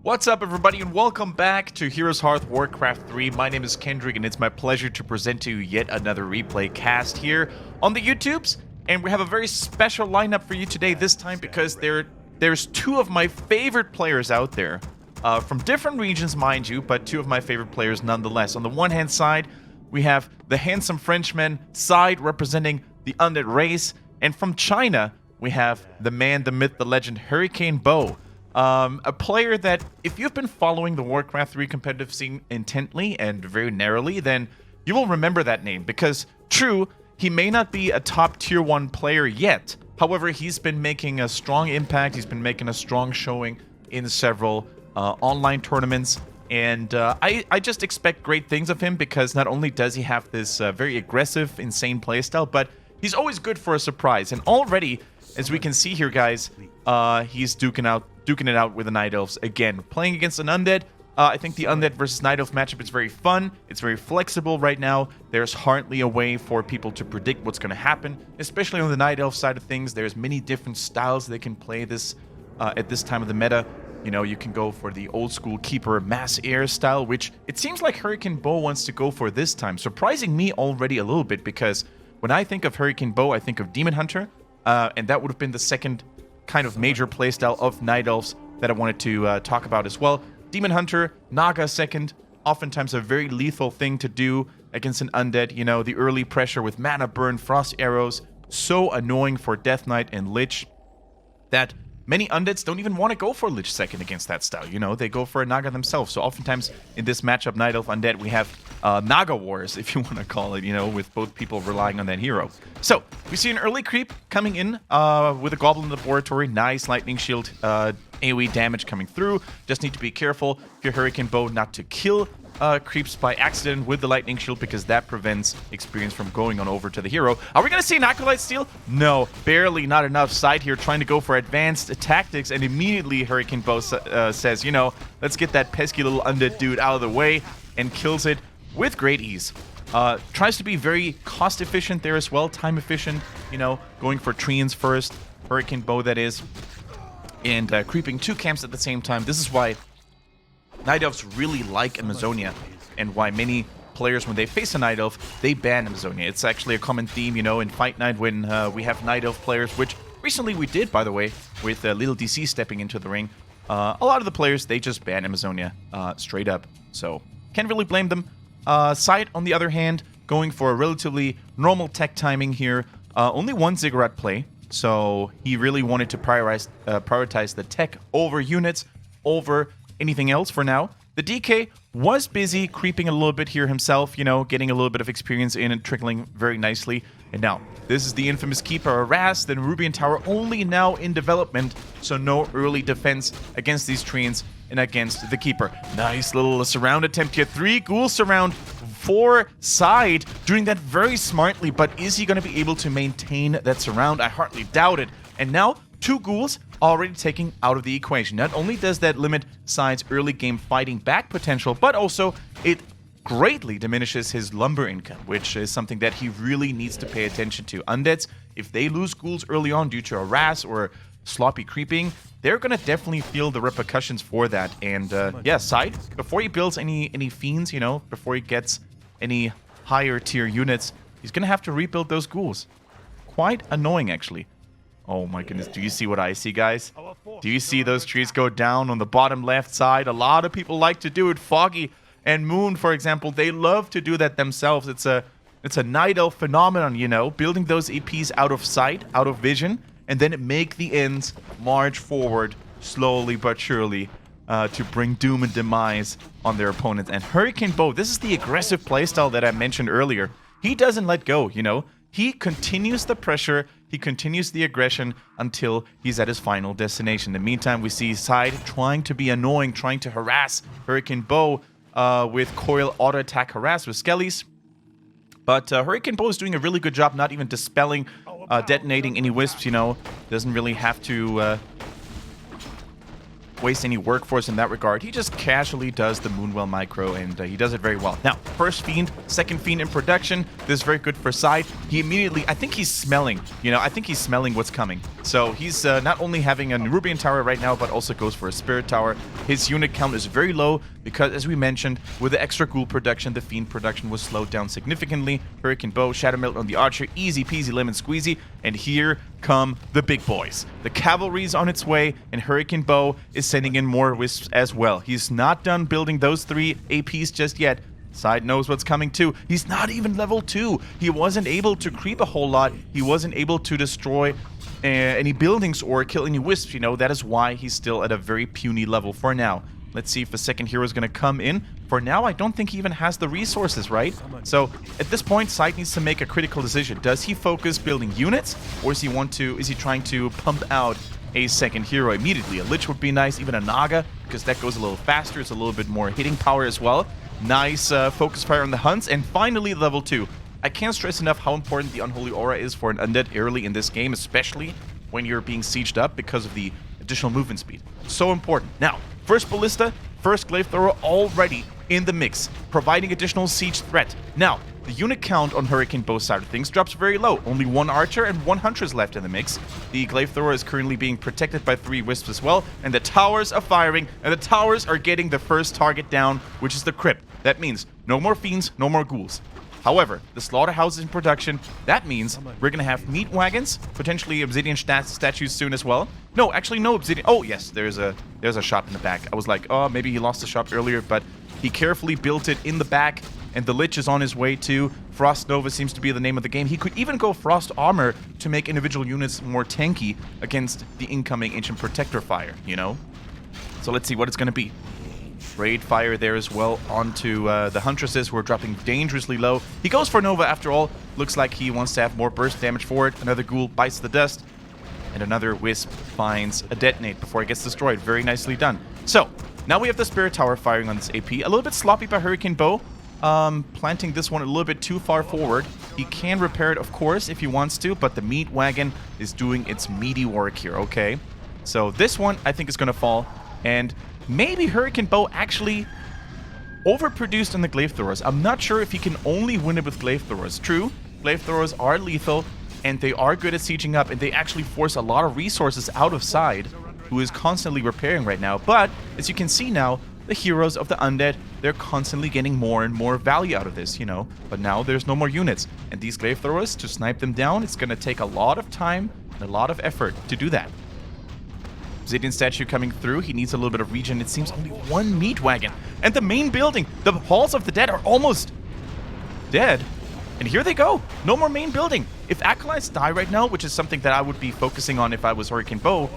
What's up, everybody, and welcome back to HeroesHearth Warcraft 3. My name is Kendric, and it's my pleasure to present to you yet another replay cast here on the YouTubes. And we have a very special lineup for you today this time because there's two of my favorite players out there. From different regions, mind you, but two of my favorite players nonetheless. On the one hand side, we have the handsome Frenchman, SyDe, representing the Undead race. And from China, we have the man, the myth, the legend, HurricaneBo. A player that, if you've been following the Warcraft 3 competitive scene intently and very narrowly, then you will remember that name. Because, true, he may not be a top tier 1 player yet. However, he's been making a strong impact. He's been making a strong showing in several online tournaments. And I just expect great things of him because not only does he have this very aggressive, insane playstyle, but he's always good for a surprise. And already, as we can see here, guys, he's duking it out with the Night Elves again. Playing against an Undead, I think the Undead versus Night Elf matchup is very fun. It's very flexible right now. There's hardly a way for people to predict what's going to happen, especially on the Night Elf side of things. There's many different styles they can play this at this time of the meta. You know, you can go for the old school Keeper Mass Air style, which it seems like HurricaneBo wants to go for this time. Surprising me already a little bit because when I think of HurricaneBo, I think of Demon Hunter, and that would have been the second kind of major playstyle of Night Elves that I wanted to talk about as well. Demon Hunter, Naga second, oftentimes a very lethal thing to do against an Undead. You know, the early pressure with Mana Burn, Frost Arrows, so annoying for Death Knight and Lich that many Undeads don't even want to go for Lich second against that style. You know, they go for a Naga themselves. So oftentimes in this matchup, Night Elf Undead, we have Naga Wars, if you want to call it, you know, with both people relying on that hero. So we see an early creep coming in with a Goblin Laboratory. Nice Lightning Shield AoE damage coming through. Just need to be careful if you're HurricaneBo not to kill creeps by accident with the Lightning Shield because that prevents experience from going on over to the hero. Are we going to see an Acolyte steal? No, barely, not enough. SyDe here trying to go for advanced tactics, and immediately HurricaneBo says, you know, let's get that pesky little Undead dude out of the way, and kills it with great ease. Tries to be very cost efficient there as well, time efficient, you know, going for treants first, HurricaneBo that is, and creeping 2 camps at the same time. This is why Night Elves really like Amazonia, and why many players, when they face a Night Elf, they ban Amazonia. It's actually a common theme, you know, in Fight Night when we have Night Elf players, which recently we did, by the way, with Little DC stepping into the ring. A lot of the players, they just ban Amazonia straight up, so can't really blame them. SyDe, on the other hand, going for a relatively normal tech timing here. Only one Ziggurat play, so he really wanted to prioritize the tech over units, over anything else for now. The DK was busy creeping a little bit here himself, you know, getting a little bit of experience in and trickling very nicely. And now, this is the infamous Keeper Harass, then Rubian Tower only now in development, so no early defense against these treants and against the Keeper. Nice little surround attempt here. 3 Ghoul surround for SyDe, doing that very smartly, but is he going to be able to maintain that surround? I hardly doubt it. And now, 2 Ghouls already taken out of the equation. Not only does that limit SyDe's early game fighting back potential, but also it greatly diminishes his lumber income, which is something that he really needs to pay attention to. Undeads, if they lose Ghouls early on due to a harass or sloppy creeping, they're going to definitely feel the repercussions for that. And yeah, SyDe, before he builds any Fiends, you know, before he gets any higher tier units, he's going to have to rebuild those Ghouls. Quite annoying, actually. Oh my goodness, do you see what I see, guys? Do you see those trees go down on the bottom left side? A lot of people like to do it. Foggy and Moon, for example, they love to do that themselves. It's a Night Elf phenomenon, you know, building those EPs out of sight, out of vision, and then make the ends march forward slowly but surely to bring doom and demise on their opponents. And HurricaneBo, this is the aggressive playstyle that I mentioned earlier. He doesn't let go, you know. He continues the pressure, he continues the aggression until he's at his final destination. In the meantime, we see SyDe trying to be annoying, trying to harass HurricaneBo with Coil Auto Attack Harass with Skellies. But HurricaneBo is doing a really good job not even dispelling, detonating any wisps, you know. Doesn't really have to waste any workforce in that regard. He just casually does the Moonwell micro, and he does it very well. Now, first Fiend, second Fiend in production. This is very good for SyDe. He immediately, I think he's smelling, you know, I think he's smelling what's coming. So he's not only having a Nerubian tower right now, but also goes for a Spirit tower. His unit count is very low because, as we mentioned, with the extra ghoul production, the Fiend production was slowed down significantly. HurricaneBo, Shadow Melt on the Archer, easy peasy lemon squeezy. And here come the big boys. The cavalry's on its way, and HurricaneBo is sending in more wisps as well. He's not done building those 3 APs just yet. Side knows what's coming too. He's not even level 2. He wasn't able to creep a whole lot. He wasn't able to destroy any buildings or kill any wisps, you know. That is why he's still at a very puny level for now. Let's see if the second hero is going to come in. For now, I don't think he even has the resources, right? So at this point, SyDe needs to make a critical decision. Does he focus building units, or is he trying to pump out a second hero immediately? A Lich would be nice, even a Naga, because that goes a little faster. It's a little bit more hitting power as well. Nice focus fire on the hunts, and finally level 2. I can't stress enough how important the Unholy Aura is for an Undead early in this game, especially when you're being sieged up because of the additional movement speed. So important. Now, first Ballista, first Glaive Thrower already in the mix, providing additional siege threat. Now, the unit count on HurricaneBo's side of things drops very low. Only 1 Archer and 1 Huntress left in the mix. The Glaive Thrower is currently being protected by 3 Wisps as well, and the towers are firing, and the towers are getting the first target down, which is the Crypt. That means no more Fiends, no more Ghouls. However, the Slaughterhouse is in production. That means we're going to have meat wagons, potentially Obsidian statues soon as well. No, actually no Obsidian. Oh, yes, there's a shop in the back. I was like, oh, maybe he lost the shop earlier, but he carefully built it in the back, and the Lich is on his way too. Frost Nova seems to be the name of the game. He could even go Frost Armor to make individual units more tanky against the incoming Ancient Protector fire, you know? So let's see what it's going to be. Raid fire there as well onto the Huntresses, who are dropping dangerously low. He goes for Nova after all. Looks like he wants to have more burst damage for it. Another Ghoul bites the dust. And another Wisp finds a Detonate before it gets destroyed. Very nicely done. So, now we have the Spirit Tower firing on this AP. A little bit sloppy by HurricaneBo. Planting this one a little bit too far forward. He can repair it, of course, if he wants to, but the Meat Wagon is doing its meaty work here, okay? So this one, I think, is going to fall. And maybe HurricaneBo actually overproduced on the Glaive Throwers. I'm not sure if he can only win it with Glaive Throwers. True, Glaive Throwers are lethal, and they are good at sieging up, and they actually force a lot of resources out of SyDe, who is constantly repairing right now. But, as you can see now, the heroes of the Undead, they're constantly getting more and more value out of this, you know. But now there's no more units, and these Glaive Throwers, to snipe them down, it's going to take a lot of time and a lot of effort to do that. Obsidian statue coming through. He needs a little bit of regen. It seems only 1 meat wagon. And the main building, the Halls of the Dead, are almost dead. And here they go. No more main building. If Acolytes die right now, which is something that I would be focusing on if I was HurricaneBo,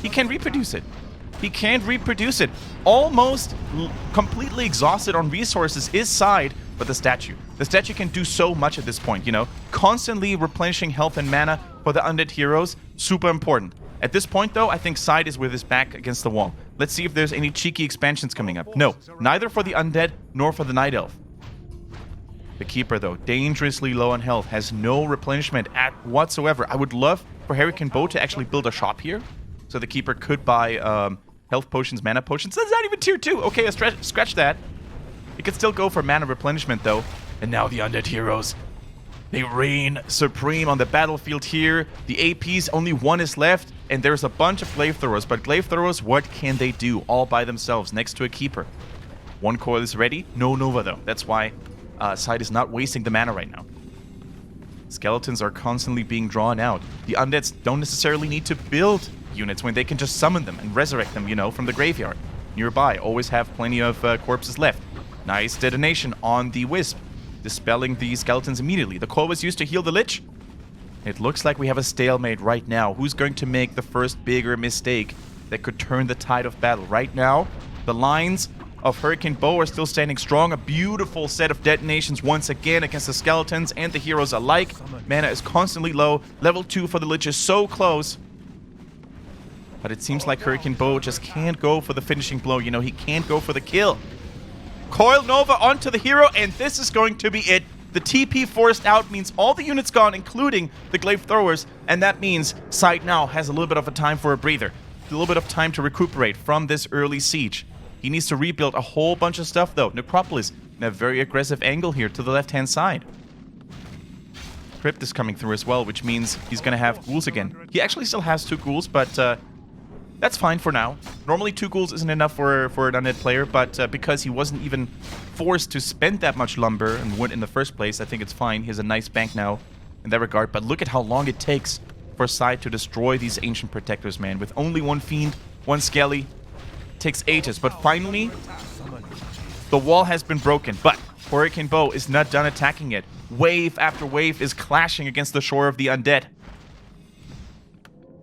he can reproduce it. He can't reproduce it. Almost completely exhausted on resources is SyDe, but the statue. The statue can do so much at this point, you know. Constantly replenishing health and mana for the undead heroes. Super important. At this point, though, I think SyDe is with his back against the wall. Let's see if there's any cheeky expansions coming up. No, neither for the Undead nor for the Night Elf. The Keeper, though, dangerously low on health, has no replenishment at whatsoever. I would love for HurricaneBo to actually build a shop here, so the Keeper could buy health potions, mana potions. That's not even tier 2. Okay, I scratch that. It could still go for mana replenishment, though. And now the Undead heroes. They reign supreme on the battlefield here. The APs, only 1 is left, and there's a bunch of Glaive Throwers. But Glaive Throwers, what can they do all by themselves next to a Keeper? 1 coil is ready. No Nova, though. That's why SyDe is not wasting the mana right now. Skeletons are constantly being drawn out. The Undeads don't necessarily need to build units when they can just summon them and resurrect them, you know, from the graveyard. Nearby, always have plenty of corpses left. Nice detonation on the Wisp, dispelling the skeletons immediately. The coil was used to heal the Lich. It looks like we have a stalemate right now. Who's going to make the first bigger mistake that could turn the tide of battle? Right now, the lines of HurricaneBo are still standing strong. A beautiful set of detonations once again against the skeletons and the heroes alike. Mana is constantly low. Level 2 for the Lich is so close. But it seems like HurricaneBo just can't go for the finishing blow. You know, he can't go for the kill. Coil Nova onto the hero, and this is going to be it. The TP forced out means all the units gone, including the Glaive Throwers, and that means SyDe now has a little bit of a time for a breather. A little bit of time to recuperate from this early siege. He needs to rebuild a whole bunch of stuff, though. Necropolis in a very aggressive angle here to the left-hand side. Crypt is coming through as well, which means he's going to have ghouls again. He actually still has 2 ghouls, but that's fine for now. Normally 2 ghouls isn't enough for an undead player, but because he wasn't even forced to spend that much lumber and wood in the first place, I think it's fine. He has a nice bank now in that regard, but look at how long it takes for SyDe to destroy these ancient protectors, man. With only 1 fiend, 1 skelly, it takes ages, but finally the wall has been broken, but HurricaneBo is not done attacking it. Wave after wave is clashing against the shore of the undead.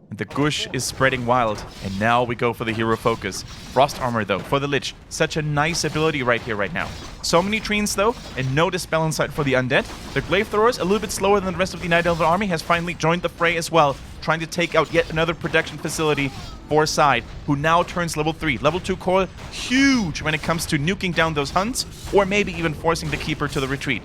And the gush is spreading wild, and now we go for the hero focus. Frost armor though, for the Lich. Such a nice ability right here, right now. So many treants though, and no Dispel Insight for the undead. The glaive throwers, a little bit slower than the rest of the Night Elven army, has finally joined the fray as well, trying to take out yet another production facility for SyDe, who now turns level 3. Level 2 coil, huge when it comes to nuking down those hunts, or maybe even forcing the Keeper to the retreat.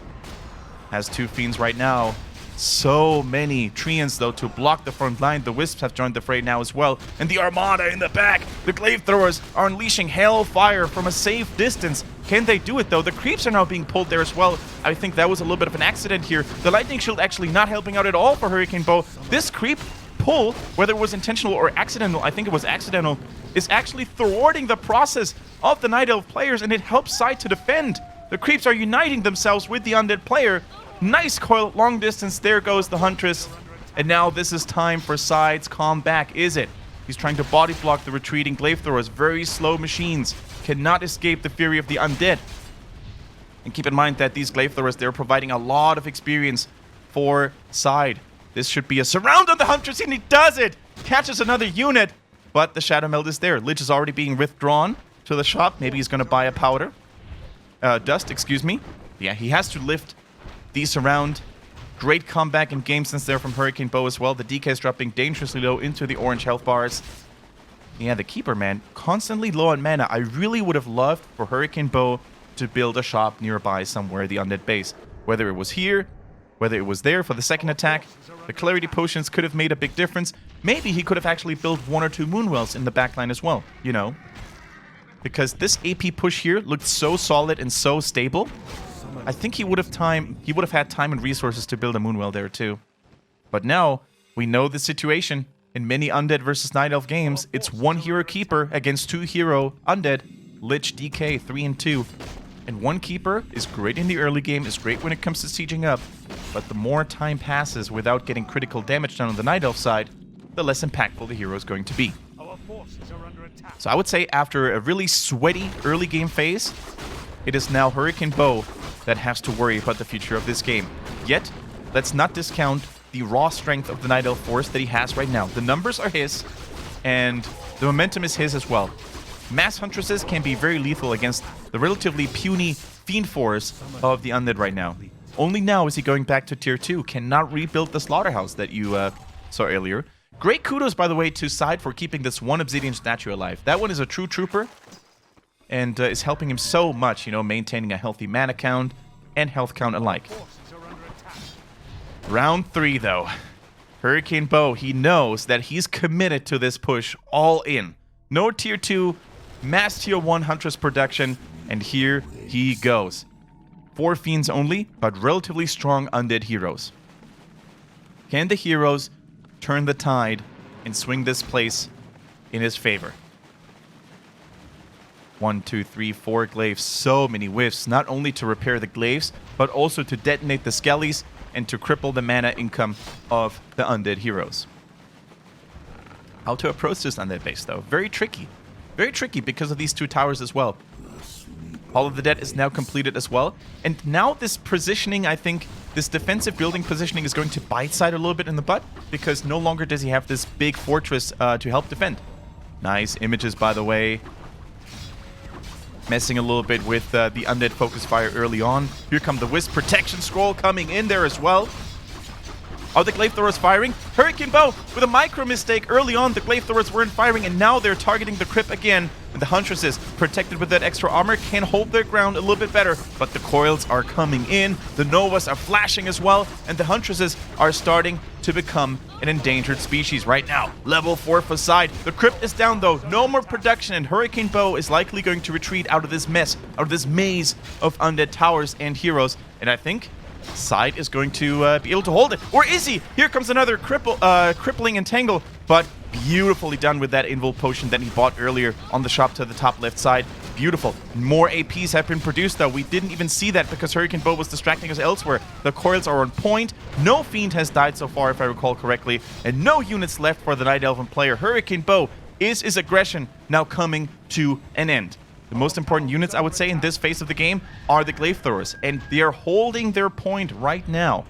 Has 2 fiends right now. So many treants, though, to block the front line. The Wisps have joined the fray now as well. And the Armada in the back. The Glaive Throwers are unleashing hellfire from a safe distance. Can they do it, though? The Creeps are now being pulled there as well. I think that was a little bit of an accident here. The Lightning Shield actually not helping out at all for HurricaneBo. This Creep pull, whether it was intentional or accidental, I think it was accidental, is actually thwarting the process of the Night Elf players, and it helps SyDe to defend. The Creeps are uniting themselves with the undead player. Nice coil, long distance, there goes the Huntress. And now this is time for SyDe's comeback, is it? He's trying to body block the retreating Glaive Throwers. Very slow machines. Cannot escape the fury of the undead. And keep in mind that these Glaive Throwers, they're providing a lot of experience for SyDe. This should be a surround on the Huntress, and he does it! Catches another unit, but the Shadow Meld is there. Lich is already being withdrawn to the shop. Maybe he's going to buy a powder. Dust, excuse me. Yeah, he has to lift these around. Great comeback in game sense there from HurricaneBo as well. The DK is dropping dangerously low into the orange health bars. Yeah, the Keeper, man, constantly low on mana. I really would have loved for HurricaneBo to build a shop nearby somewhere, the undead base. Whether it was here, whether it was there for the second attack. The Clarity Potions could have made a big difference. Maybe he could have actually built 1 or 2 Moonwells in the backline as well, you know. Because this AP push here looked so solid and so stable. I think he would have had time and resources to build a Moonwell there too. But now, we know the situation. In many Undead versus Night Elf games, it's 1 hero Keeper against 2 hero Undead. Lich, DK, 3 and 2. And 1 Keeper is great in the early game, is great when it comes to sieging up. But the more time passes without getting critical damage done on the Night Elf side, the less impactful the hero is going to be. So I would say after a really sweaty early game phase, it is now HurricaneBo that has to worry about the future of this game. Yet, let's not discount the raw strength of the Night Elf force that he has right now. The numbers are his, and the momentum is his as well. Mass Huntresses can be very lethal against the relatively puny Fiend force of the Undead right now. Only now is he going back to tier 2, cannot rebuild the Slaughterhouse that you saw earlier. Great kudos, by the way, to SyDe for keeping this 1 Obsidian statue alive. That one is a true trooper, and is helping him so much, you know, maintaining a healthy mana count and health count alike. Round 3, though. HurricaneBo, he knows that he's committed to this push all in. No tier 2, mass tier 1 Huntress production, and here he goes. 4 fiends only, but relatively strong undead heroes. Can the heroes turn the tide and swing this place in his favor? 1, 2, 3, 4 glaives. So many whiffs, not only to repair the glaives, but also to detonate the skellies and to cripple the mana income of the undead heroes. How to approach this undead base, though? Very tricky. Very tricky because of these 2 towers as well. Hall of the Dead is now completed as well. And now this positioning, I think, this defensive building positioning is going to bite SyDe a little bit in the butt, because no longer does he have this big fortress to help defend. Nice images, by the way. Messing a little bit with the undead focus fire early on. Here come the Wisp protection scroll coming in there as well. Are the Glaive Throwers firing? HurricaneBo with a micro mistake early on. The Glaive Throwers weren't firing, and now they're targeting the Crypt again. And the Huntresses, protected with that extra armor, can hold their ground a little bit better. But the coils are coming in. The Novas are flashing as well. And the Huntresses are starting to become an endangered species right now. Level 4 for SyDe. The Crypt is down, though. No more production, and HurricaneBo is likely going to retreat out of this mess, out of this maze of undead towers and heroes. And I think SyDe is going to be able to hold it. Or is he? Here comes another crippling entangle, but beautifully done with that invul potion that he bought earlier on the shop to the top left side. Beautiful. More APs have been produced, though. We didn't even see that because HurricaneBo was distracting us elsewhere. The coils are on point. No Fiend has died so far, if I recall correctly, and no units left for the Night Elven player. HurricaneBo is his aggression now coming to an end. The most important units, I would say, in this phase of the game are the Glaive Throwers, and they are holding their point right now.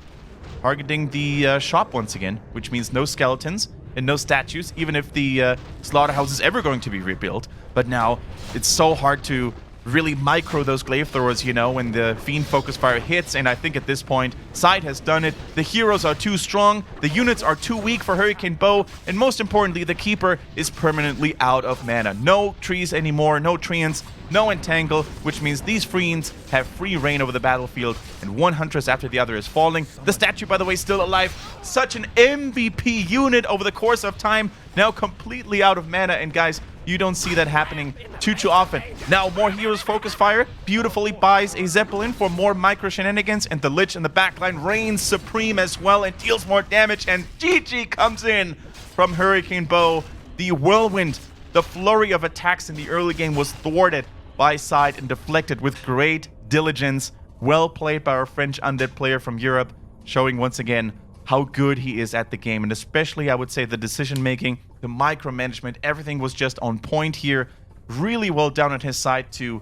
Targeting the shop once again, which means no skeletons and no statues, even if the slaughterhouse is ever going to be rebuilt. But now, it's so hard to really micro those Glaive Throwers, you know, when the Fiend Focus Fire hits, and I think at this point, SyDe has done it. The heroes are too strong, the units are too weak for HurricaneBo, and most importantly, the Keeper is permanently out of mana. No trees anymore, no treants, no entangle, which means these Fiends have free reign over the battlefield, and one Huntress after the other is falling. The statue, by the way, still alive. Such an MVP unit over the course of time, now completely out of mana, and guys, you don't see that happening too often. Now, more Heroes Focus Fire beautifully buys a Zeppelin for more micro shenanigans, and the Lich in the backline reigns supreme as well and deals more damage, and GG comes in from HurricaneBo. The whirlwind, the flurry of attacks in the early game was thwarted by SyDe and deflected with great diligence. Well played by our French undead player from Europe, showing once again how good he is at the game, and especially, I would say, the decision-making, the micromanagement, everything was just on point here. Really well done on his side to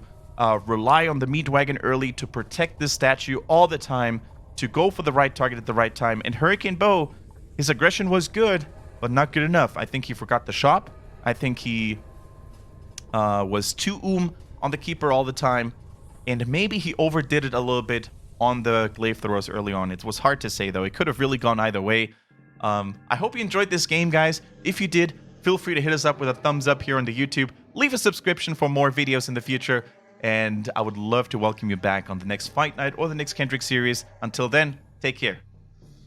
rely on the meat wagon early, to protect this statue all the time, to go for the right target at the right time. And HurricaneBo, his aggression was good, but not good enough. I think he forgot the shop. I think he was too on the Keeper all the time, and maybe he overdid it a little bit on the Glaive Throwers early on. It was hard to say, though. It could have really gone either way. I hope you enjoyed this game, guys. If you did, feel free to hit us up with a thumbs up here on the YouTube. Leave a subscription for more videos in the future, and I would love to welcome you back on the next Fight Night or the next Kendric Series. Until then, take care.